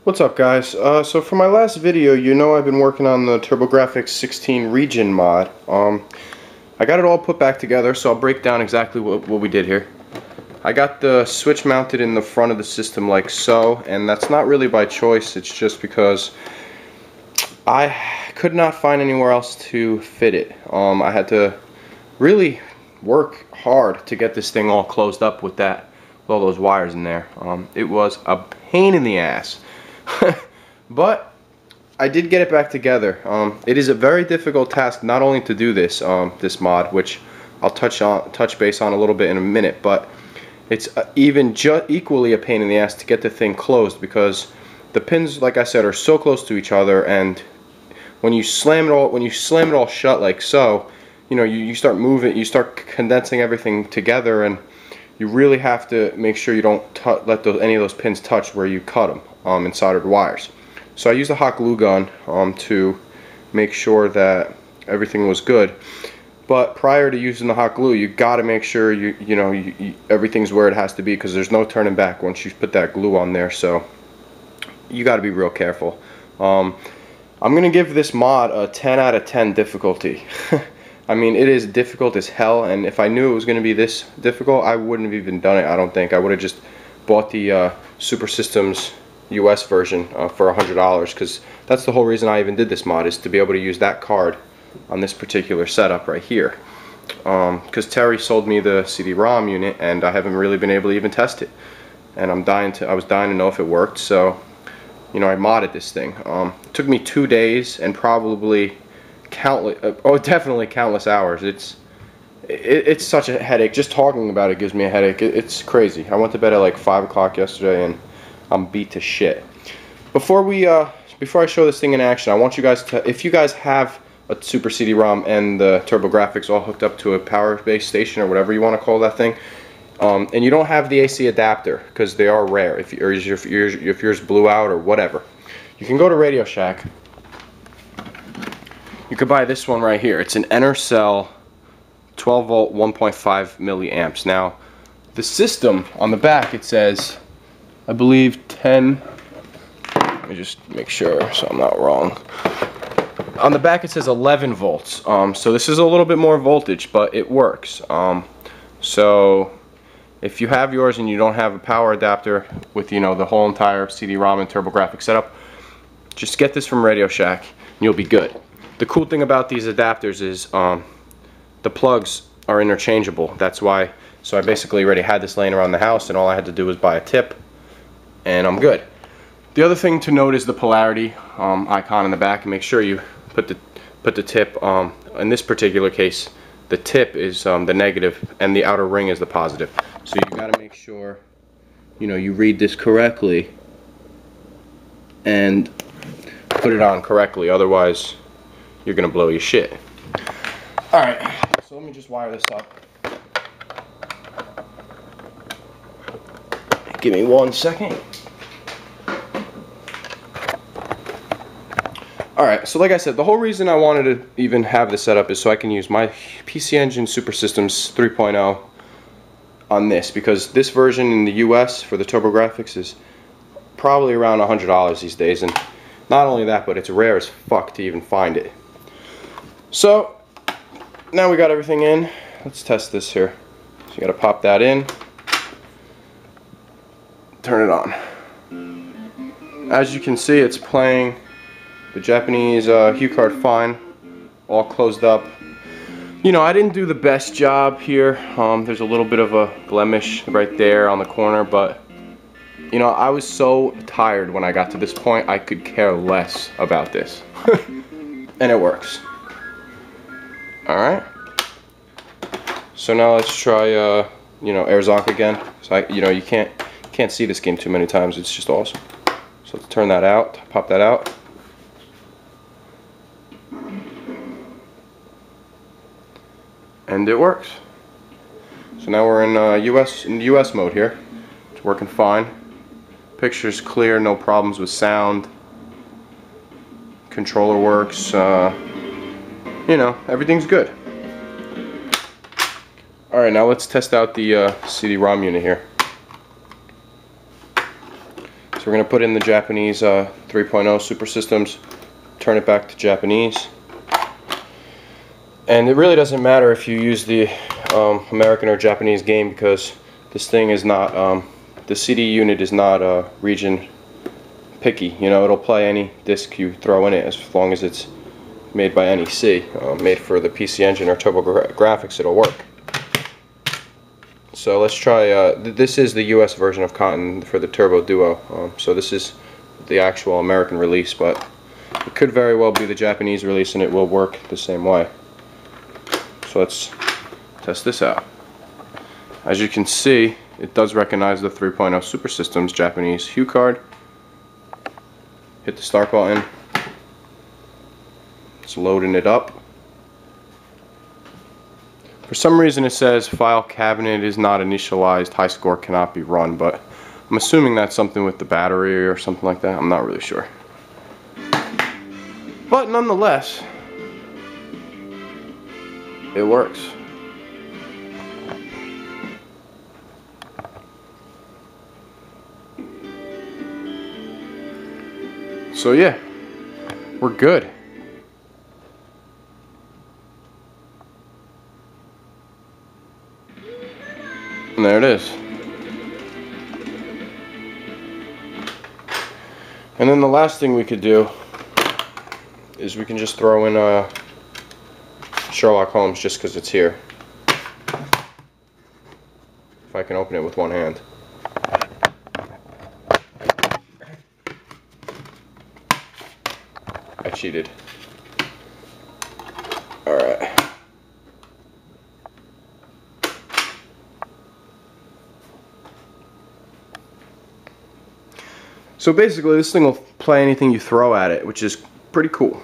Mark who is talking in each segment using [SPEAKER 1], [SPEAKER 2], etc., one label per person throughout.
[SPEAKER 1] What's up, guys? So for my last video, you know I've been working on the Grafx 16 region mod. I got it all put back together, so I'll break down exactly what we did here. I got the switch mounted in the front of the system like so, and that's not really by choice, it's just because I could not find anywhere else to fit it. I had to really work hard to get this thing all closed up with all those wires in there. It was a pain in the ass. But I did get it back together. It is a very difficult task not only to do this mod, which I'll touch base on a little bit in a minute, but it's equally a pain in the ass to get the thing closed, because the pins, like I said, are so close to each other, and when you slam it all shut like so, you know, you start moving, you start condensing everything together, and you really have to make sure you don't let any of those pins touch where you cut them and soldered wires. So I used a hot glue gun to make sure that everything was good. But prior to using the hot glue, you got to make sure everything's where it has to be, because there's no turning back once you put that glue on there. So you got to be real careful. I'm gonna give this mod a 10 out of 10 difficulty. I mean, it is difficult as hell, and if I knew it was going to be this difficult, I wouldn't have even done it, I don't think. I would have just bought the Super Systems US version for $100, because that's the whole reason I even did this mod, is to be able to use that card on this particular setup right here. Because Terry sold me the CD-ROM unit, and I haven't really been able to even test it. And I was dying to know if it worked, so, you know, I modded this thing. It took me 2 days and probably definitely countless hours. It's such a headache. Just talking about it gives me a headache. It's crazy. I went to bed at like 5 o'clock yesterday, and I'm beat to shit. Before I show this thing in action, I want you guys to, if you guys have a Super CD-ROM and the Grafx all hooked up to a power-based station or whatever you want to call that thing, and you don't have the AC adapter, because they are rare, if yours blew out or whatever, you can go to Radio Shack. You could buy this one right here. It's an Enercell 12 volt 1.5 milliamps. Now, the system on the back, it says, I believe 10. Let me just make sure so I'm not wrong. On the back it says 11 volts. So this is a little bit more voltage, but it works. So if you have yours and you don't have a power adapter with, you know, the whole entire CD-ROM and Grafx setup, just get this from Radio Shack and you'll be good. The cool thing about these adapters is the plugs are interchangeable. That's why. So I basically already had this laying around the house, and all I had to do was buy a tip, and I'm good. The other thing to note is the polarity icon in the back, and make sure you put the tip. In this particular case, the tip is the negative, and the outer ring is the positive. So you got to make sure, you know, you read this correctly and put it on correctly. Otherwise, you're gonna blow your shit. Alright, so let me just wire this up. Give me 1 second. Alright, so like I said, the whole reason I wanted to even have this set up is so I can use my PC Engine Super Systems 3.0 on this, because this version in the US for the Grafx is probably around $100 these days, and not only that, but it's rare as fuck to even find it. So now we got everything in. Let's test this here. So you got to pop that in, turn it on. As you can see, it's playing the Japanese cue card fine, all closed up. You know, I didn't do the best job here. There's a little bit of a blemish right there on the corner, but you know, I was so tired when I got to this point, I could care less about this. And it works. Alright, so now let's try, you know, Airzonk again. So you know, you can't see this game too many times. It's just awesome. So let's turn that out, pop that out. And it works. So now we're in US mode here. It's working fine. Picture's clear, no problems with sound. Controller works. You know, everything's good. Alright, now let's test out the CD-ROM unit here. So So we're going to put in the Japanese 3.0 Super Systems, turn it back to Japanese. And it really doesn't matter if you use the American or Japanese game, because this thing is not, the CD unit is not region picky. You know, it'll play any disc you throw in it as long as it's made by NEC, made for the PC Engine or TurboGrafx, it'll work. So let's try, this is the US version of Cotton for the Turbo Duo, so this is the actual American release, but it could very well be the Japanese release and it will work the same way. So let's test this out. As you can see, it does recognize the 3.0 Super Systems Japanese hue card. Hit the start button. It's loading it up. For some reason it says file cabinet is not initialized, high score cannot be run, but I'm assuming that's something with the battery or something like that. I'm not really sure. But nonetheless, it works. So yeah, we're good. And there it is. And then the last thing we could do is we can just throw in Sherlock Holmes just because it's here. If I can open it with one hand. I cheated. Alright. So basically this thing will play anything you throw at it, which is pretty cool.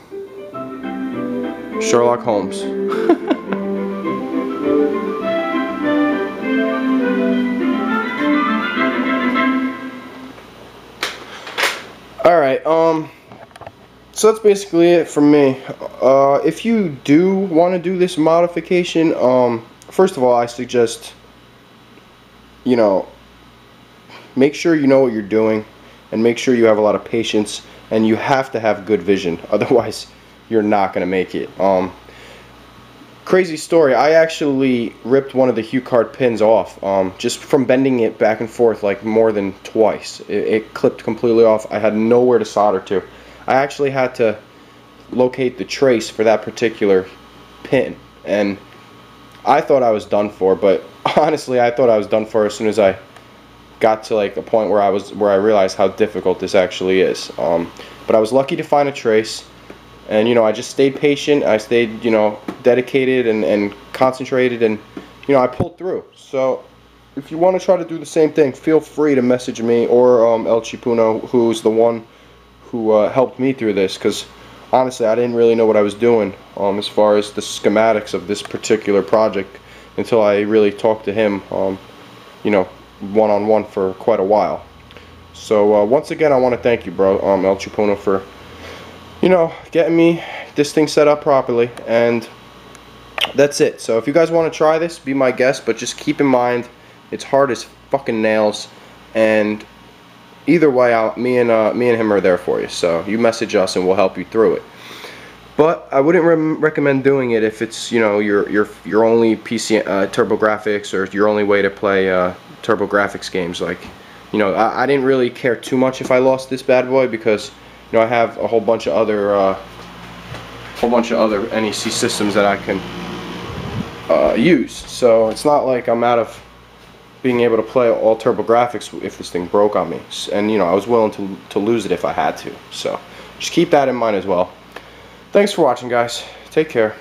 [SPEAKER 1] Sherlock Holmes. Alright, so that's basically it from me. If you do want to do this modification, first of all, I suggest, you know, make sure you know what you're doing, and make sure you have a lot of patience, and you have to have good vision, otherwise you're not going to make it. Crazy story, I actually ripped one of the hue card pins off, just from bending it back and forth like more than twice. It clipped completely off. I had nowhere to solder to. I actually had to locate the trace for that particular pin, and I thought I was done for, but honestly I thought I was done for as soon as I got to like a point where I realized how difficult this actually is. But I was lucky to find a trace, and you know, I just stayed patient. I stayed, you know, dedicated and concentrated, and you know, I pulled through. So if you want to try to do the same thing, feel free to message me or El Chipuno, who's the one who helped me through this, because honestly I didn't really know what I was doing as far as the schematics of this particular project until I really talked to him, you know, one-on-one for quite a while. So once again, I want to thank you, bro, El Chipuno, for, you know, getting me this thing set up properly. And that's it. So if you guys want to try this, be my guest, but just keep in mind it's hard as fucking nails, and either way, me and him are there for you. So you message us and we'll help you through it. But I wouldn't recommend doing it if it's, you know, your only PC TurboGrafx, or your only way to play TurboGrafx games. Like, you know, I didn't really care too much if I lost this bad boy, because, you know, I have a whole bunch of other NEC systems that I can use. So it's not like I'm out of being able to play all TurboGrafx if this thing broke on me. And you know, I was willing to lose it if I had to. So just keep that in mind as well. Thanks for watching, guys. Take care.